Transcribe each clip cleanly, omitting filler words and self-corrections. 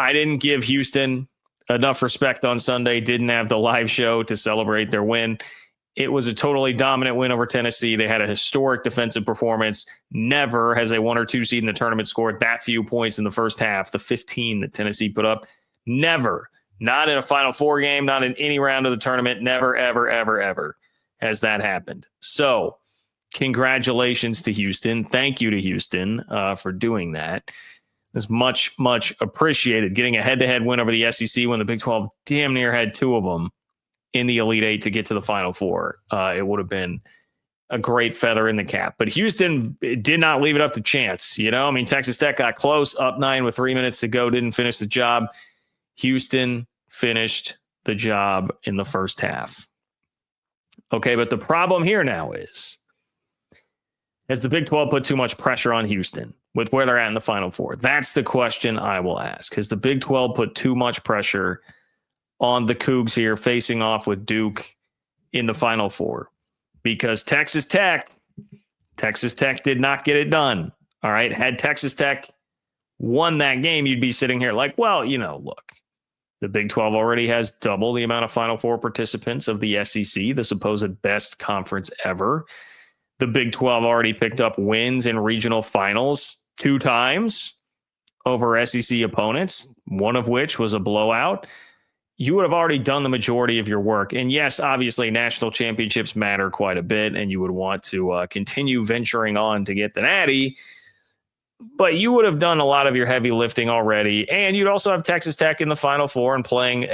I didn't give Houston enough respect on Sunday, didn't have the live show to celebrate their win. It was a totally dominant win over Tennessee. They had a historic defensive performance. Never has a 1 or 2 seed in the tournament scored that few points in the first half, the 15 that Tennessee put up. Never. Not in a Final Four game, not in any round of the tournament. Never, ever, ever, ever has that happened. So congratulations to Houston. Thank you to Houston for doing that. It's much, much appreciated. Getting a head-to-head win over the SEC when the Big 12 damn near had 2 of them in the Elite Eight to get to the Final Four. It would have been a great feather in the cap. But Houston did not leave it up to chance. I mean, Texas Tech got close, up 9 with 3 minutes to go, didn't finish the job. Houston finished the job in the first half. Okay, but the problem here now is, has the Big 12 put too much pressure on Houston with where they're at in the Final Four? That's the question I will ask. Has the Big 12 put too much pressure on the Cougs here facing off with Duke in the Final Four? Because Texas Tech did not get it done. All right. Had Texas Tech won that game, you'd be sitting here like, well, look, the Big 12 already has double the amount of Final Four participants of the SEC, the supposed best conference ever. The Big 12 already picked up wins in regional finals 2 times over SEC opponents, one of which was a blowout. You would have already done the majority of your work. And yes, obviously national championships matter quite a bit, and you would want to continue venturing on to get the Natty, but you would have done a lot of your heavy lifting already. And you'd also have Texas Tech in the Final Four and playing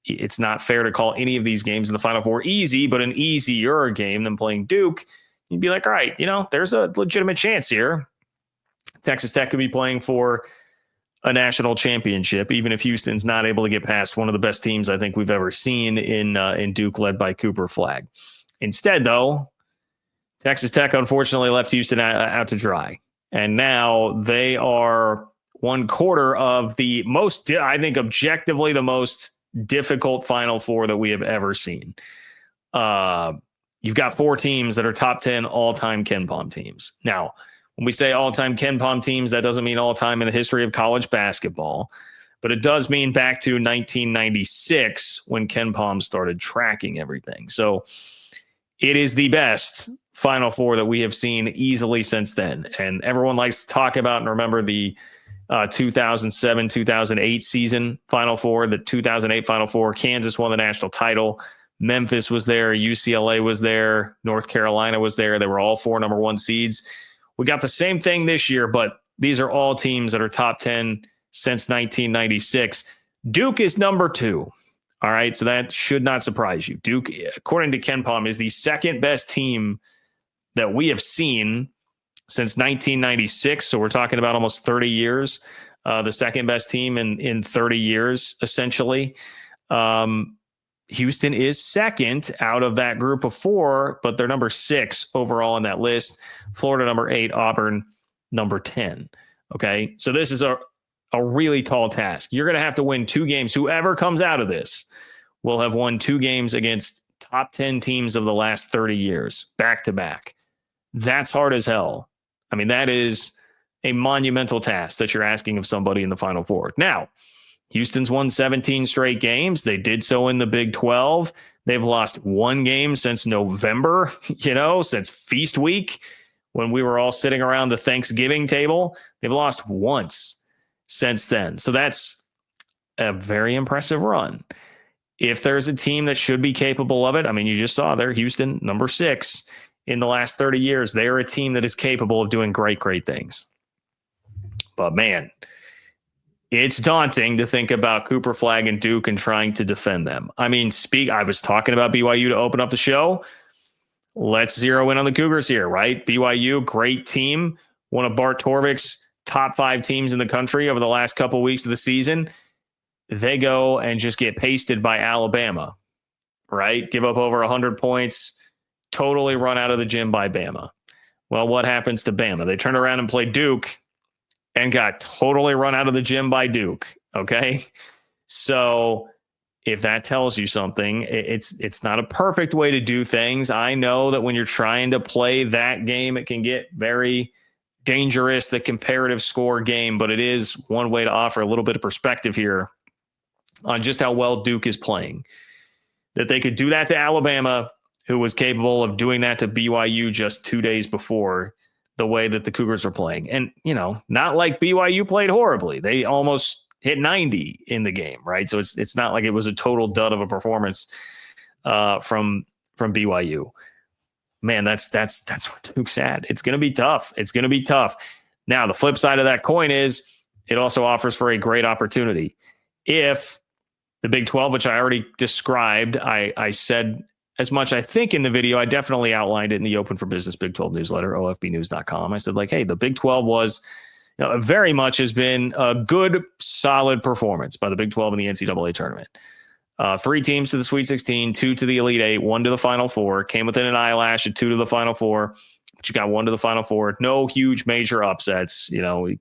it's not fair to call any of these games in the Final Four easy, but an easier game than playing Duke. You'd be like, all right, there's a legitimate chance here. Texas Tech could be playing for a national championship, even if Houston's not able to get past one of the best teams I think we've ever seen in Duke, led by Cooper Flagg. Instead, though, Texas Tech unfortunately left Houston out to dry. And now they are 1/4 of the most, I think, objectively the most difficult Final Four that we have ever seen. You've got 4 teams that are top 10 all-time KenPom teams. Now, when we say all-time KenPom teams, that doesn't mean all-time in the history of college basketball, but it does mean back to 1996 when KenPom started tracking everything. So it is the best Final Four that we have seen easily since then. And everyone likes to talk about and remember the 2007-2008 season Final Four, the 2008 Final Four. Kansas won the national title. Memphis was there. UCLA was there. North Carolina was there. They were all 4 number 1 seeds. We got the same thing this year, but these are all teams that are top 10 since 1996. Duke is number 2. All right, so that should not surprise you. Duke, according to KenPom, is the second best team that we have seen since 1996. So we're talking about almost 30 years. The second best team in 30 years, essentially. Houston is second out of that group of 4, but they're number 6 overall on that list. Florida number 8, Auburn number 10. Okay, so this is a really tall task. You're going to have to win 2 games. Whoever comes out of this will have won 2 games against top 10 teams of the last 30 years, back to back. That's hard as hell. I mean, that is a monumental task that you're asking of somebody in the Final Four. Now, Houston's won 17 straight games. They did so in the Big 12. They've lost 1 game since November, since Feast Week, when we were all sitting around the Thanksgiving table. They've lost once since then. So that's a very impressive run. If there's a team that should be capable of it, I mean, you just saw there, Houston, number 6 in the last 30 years. They are a team that is capable of doing great, great things. But man, it's daunting to think about Cooper Flagg and Duke and trying to defend them. I mean, I was talking about BYU to open up the show. Let's zero in on the Cougars here, right? BYU, great team. One of Bart Torvik's top 5 teams in the country over the last couple of weeks of the season. They go and just get pasted by Alabama, right? Give up over 100 points, totally run out of the gym by Bama. Well, what happens to Bama? They turn around and play Duke and got totally run out of the gym by Duke, okay? So if that tells you something, it's not a perfect way to do things. I know that when you're trying to play that game, it can get very dangerous, the comparative score game, but it is one way to offer a little bit of perspective here on just how well Duke is playing. That they could do that to Alabama, who was capable of doing that to BYU just 2 days before, the way that the Cougars are playing. And, not like BYU played horribly. They almost hit 90 in the game, right? So it's not like it was a total dud of a performance from BYU. Man, that's where Duke's at. It's going to be tough. It's going to be tough. Now, the flip side of that coin is it also offers for a great opportunity. If the Big 12, which I already described, I said as much, I think, in the video. I definitely outlined it in the Open for Business Big 12 newsletter, ofbnews.com. I said, hey, the Big 12 was very much has been a good, solid performance by the Big 12 in the NCAA tournament. 3 teams to the Sweet 16, 2 to the Elite 8, 1 to the Final Four. Came within an eyelash at 2 to the Final Four, but you got 1 to the Final Four. No huge major upsets.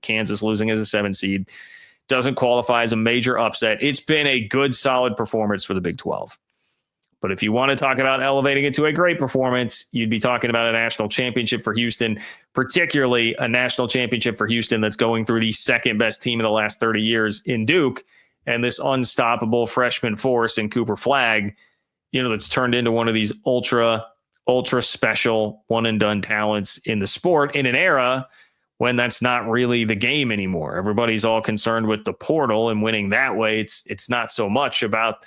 Kansas losing as a 7 seed doesn't qualify as a major upset. It's been a good, solid performance for the Big 12. But if you want to talk about elevating it to a great performance, you'd be talking about a national championship for Houston, particularly a national championship for Houston that's going through the second best team in the last 30 years in Duke, and this unstoppable freshman force in Cooper Flagg, that's turned into one of these ultra special one and done talents in the sport in an era when that's not really the game anymore. Everybody's all concerned with the portal and winning that way. It's not so much about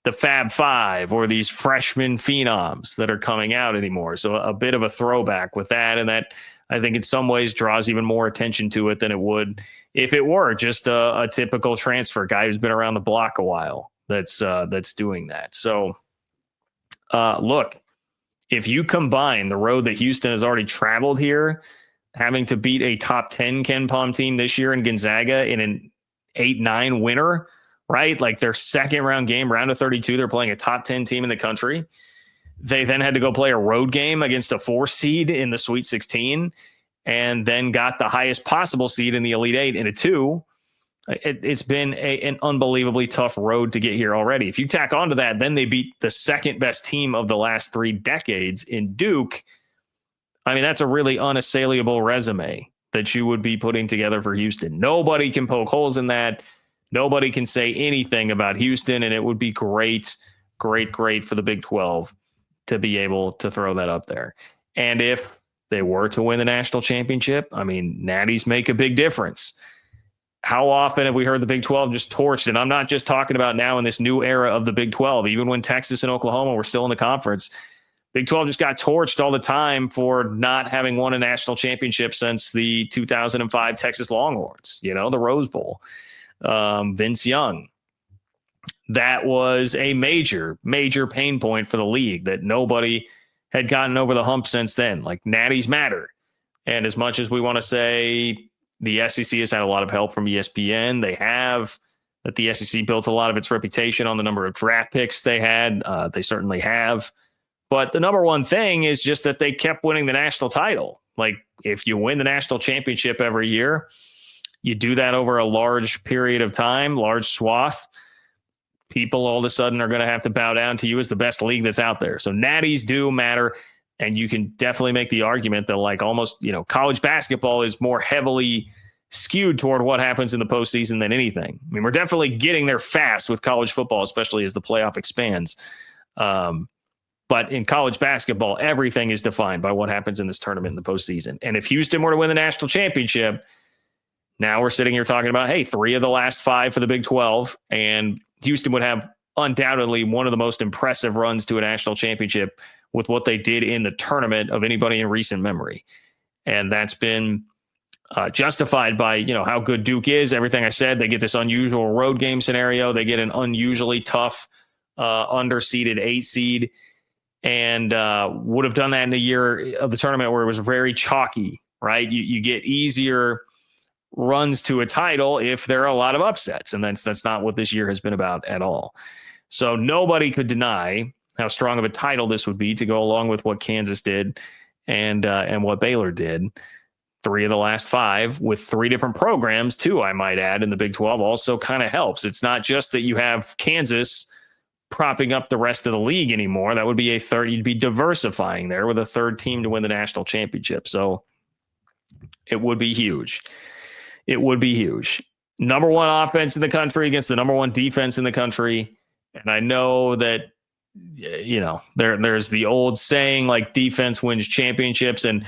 the Fab Five or these freshman phenoms that are coming out anymore. So a bit of a throwback with that. And that, I think, in some ways draws even more attention to it than it would if it were just a typical transfer guy who's been around the block a while that's doing that. So look, if you combine the road that Houston has already traveled here, having to beat a top 10 Ken Pom team this year in Gonzaga in an 8-9 winner, right? Like their second round game, round of 32, they're playing a top 10 team in the country. They then had to go play a road game against a 4 seed in the Sweet 16 and then got the highest possible seed in the Elite 8 in a 2. It's been an unbelievably tough road to get here already. If you tack onto that, then they beat the second best team of the last 3 decades in Duke. I mean, that's a really unassailable resume that you would be putting together for Houston. Nobody can poke holes in that. Nobody can say anything about Houston, and it would be great for the Big 12 to be able to throw that up there. And if they were to win the national championship, I mean, natties make a big difference. How often have we heard the Big 12 just torched? And I'm not just talking about now in this new era of the Big 12. Even when Texas and Oklahoma were still in the conference, Big 12 just got torched all the time for not having won a national championship since the 2005 Texas Longhorns, the Rose Bowl. Vince Young. That was a major pain point for the league that nobody had gotten over the hump since then. Like, natties matter. And as much as we want to say the SEC has had a lot of help from ESPN, that the SEC built a lot of its reputation on the number of draft picks they had. They certainly have. But the number one thing is just that they kept winning the national title. Like, if you win the national championship every year, you do that over a large period of time, large swath, people all of a sudden are going to have to bow down to you as the best league that's out there. So natties do matter. And you can definitely make the argument that, like, almost, college basketball is more heavily skewed toward what happens in the postseason than anything. I mean, we're definitely getting there fast with college football, especially as the playoff expands. But in college basketball, everything is defined by what happens in this tournament in the postseason. And if Houston were to win the national championship, now we're sitting here talking about, hey, 3 of the last 5 for the Big 12, and Houston would have undoubtedly one of the most impressive runs to a national championship with what they did in the tournament of anybody in recent memory. And that's been justified by, how good Duke is. Everything I said, they get this unusual road game scenario. They get an unusually tough underseeded 8 seed, and would have done that in the year of the tournament where it was very chalky, right? You get easier runs to a title if there are a lot of upsets. And that's not what this year has been about at all. So nobody could deny how strong of a title this would be to go along with what Kansas did and what Baylor did. 3 of the last 5 with 3 different programs too, I might add, in the Big 12 also kind of helps. It's not just that you have Kansas propping up the rest of the league anymore. That would be a third. You'd be diversifying there with a third team to win the national championship. So It would be huge. It would be huge. Number one offense in the country against the number one defense in the country. And I know that, there's the old saying, like, defense wins championships. And,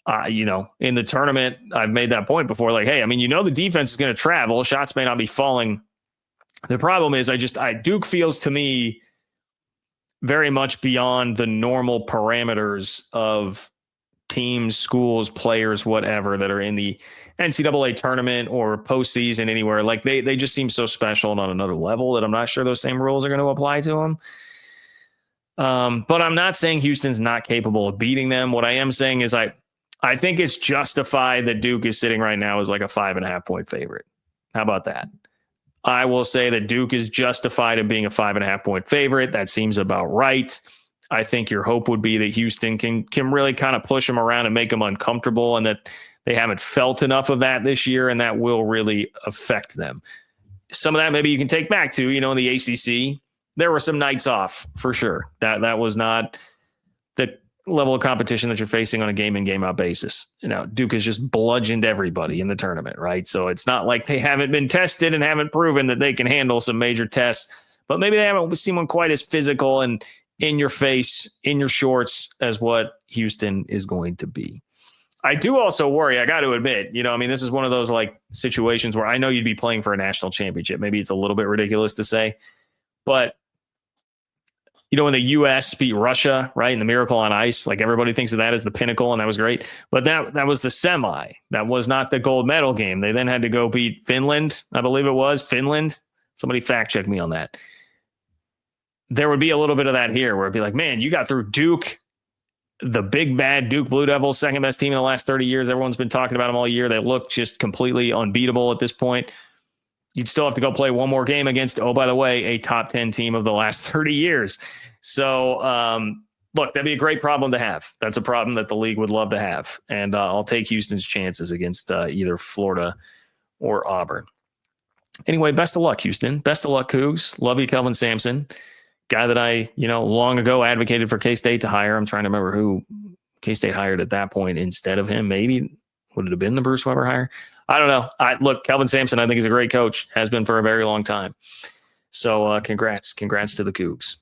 in the tournament, I've made that point before. Like, hey, the defense is going to travel. Shots may not be falling. The problem is Duke feels to me very much beyond the normal parameters of teams, schools, players, whatever, that are in the NCAA tournament or postseason anywhere. Like, they just seem so special and on another level that I'm not sure those same rules are going to apply to them. But I'm not saying Houston's not capable of beating them. What I am saying is I think it's justified that Duke is sitting right now as like a 5.5 point favorite. How about that? I will say that Duke is justified in being a 5.5 point favorite. That seems about right. I think your hope would be that Houston can really kind of push them around and make them uncomfortable, and that they haven't felt enough of that this year, and that will really affect them. Some of that maybe you can take back to, in the ACC, there were some nights off for sure. That was not the level of competition that you're facing on a game in, game out basis. Duke has just bludgeoned everybody in the tournament, right? So it's not like they haven't been tested and haven't proven that they can handle some major tests, but maybe they haven't seen one quite as physical and in your face, in your shorts as what Houston is going to be. I do also worry, I got to admit, this is one of those like situations where I know you'd be playing for a national championship. Maybe it's a little bit ridiculous to say, but when the U.S. beat Russia, right, in the Miracle on Ice, like, everybody thinks of that as the pinnacle, and that was great. But that was the semi. That was not the gold medal game. They then had to go beat Finland, I believe it was. Finland. Somebody fact check me on that. There would be a little bit of that here, where it'd be like, man, you got through Duke, the big bad Duke Blue Devils, second best team in the last 30 years. Everyone's been talking about them all year. They look just completely unbeatable at this point. You'd still have to go play one more game against, oh, by the way, a top 10 team of the last 30 years. So, look, that'd be a great problem to have. That's a problem that the league would love to have. And I'll take Houston's chances against either Florida or Auburn. Anyway, best of luck, Houston. Best of luck, Cougs. Love you, Kelvin Sampson. Guy that I, long ago advocated for K-State to hire. I'm trying to remember who K-State hired at that point instead of him. Maybe would it have been the Bruce Weber hire? I don't know. Look, Kelvin Sampson, I think, is a great coach. Has been for a very long time. So congrats to the Cougs.